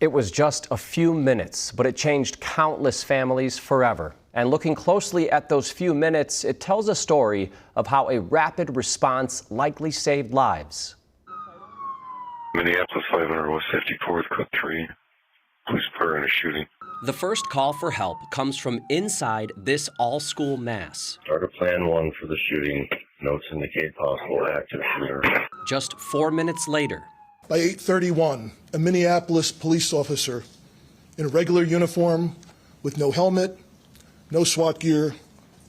It was just a few minutes, but it changed countless families forever. And looking closely at those few minutes, it tells a story of how a rapid response likely saved lives. Minneapolis 500 West 54th, Cook 3. Police report in a shooting. The first call for help comes from inside this all-school mass. Start of Plan 1 for the shooting. Notes indicate possible active shooter. Just 4 minutes later. By 8:31, a Minneapolis police officer in a regular uniform with no helmet, no SWAT gear,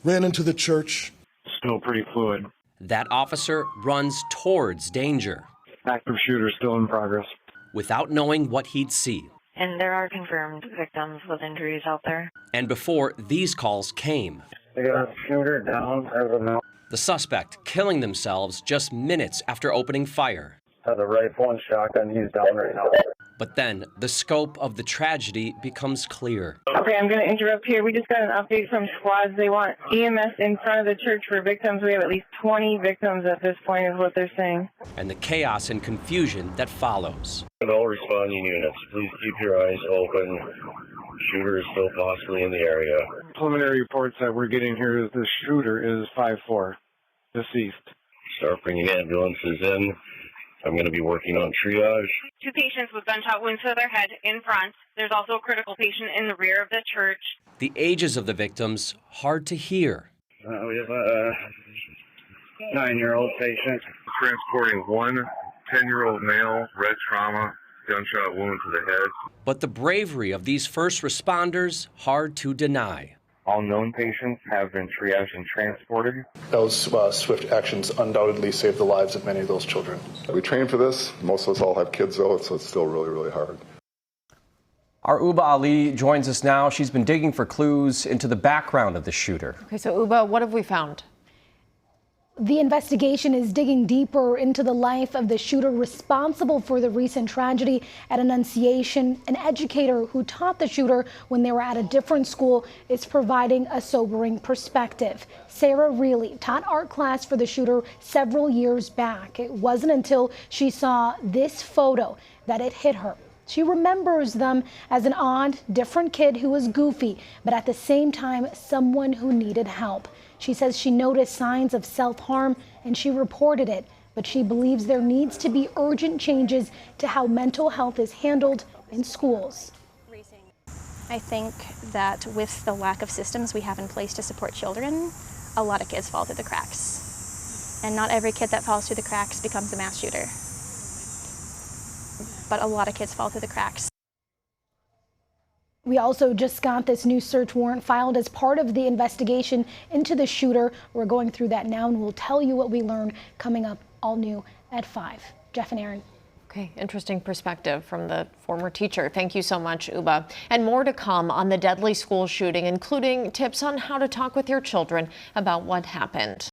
ran into the church. Still pretty fluid. That officer runs towards danger. Active shooter still in progress. Without knowing what he'd see. And there are confirmed victims with injuries out there. And before these calls came. They got a shooter down as of now. The suspect killing themselves just minutes after opening fire. Has a rifle and shotgun. He's down right now. But then the scope of the tragedy becomes clear. Okay, I'm going to interrupt here. We just got an update from squads. They want EMS in front of the church for victims. We have at least 20 victims at this point is what they're saying. And the chaos and confusion that follows. All responding units, please keep your eyes open. Shooter is still possibly in the area. Preliminary reports that we're getting here is the shooter is 5'4", deceased. Start bringing ambulances in. I'm going to be working on triage. 2 patients with gunshot wounds to their head in front. There's also a critical patient in the rear of the church. The ages of the victims hard to hear. We have a 9-year-old patient. Transporting one 10-year-old male, red trauma, gunshot wound to the head. But the bravery of these first responders hard to deny. All known patients have been triaged and transported. Those swift actions undoubtedly saved the lives of many of those children. We train for this. Most of us all have kids, though, so it's still really, really hard. Our Uba Ali joins us now. She's been digging for clues into the background of the shooter. Okay, so Uba, what have we found? The investigation is digging deeper into the life of the shooter responsible for the recent tragedy at Annunciation. An educator who taught the shooter when they were at a different school is providing a sobering perspective. Sarah Reilly taught art class for the shooter several years back. It wasn't until she saw this photo that it hit her. She remembers them as an odd, different kid who was goofy, but at the same time, someone who needed help. She says she noticed signs of self-harm and she reported it, but she believes there needs to be urgent changes to how mental health is handled in schools. I think that with the lack of systems we have in place to support children, a lot of kids fall through the cracks. And not every kid that falls through the cracks becomes a mass shooter. But a lot of kids fall through the cracks. We also just got this new search warrant filed as part of the investigation into the shooter. We're going through that now and we'll tell you what we learned coming up all new at 5. Jeff and Aaron. Okay, interesting perspective from the former teacher. Thank you so much, Uba. And more to come on the deadly school shooting, including tips on how to talk with your children about what happened.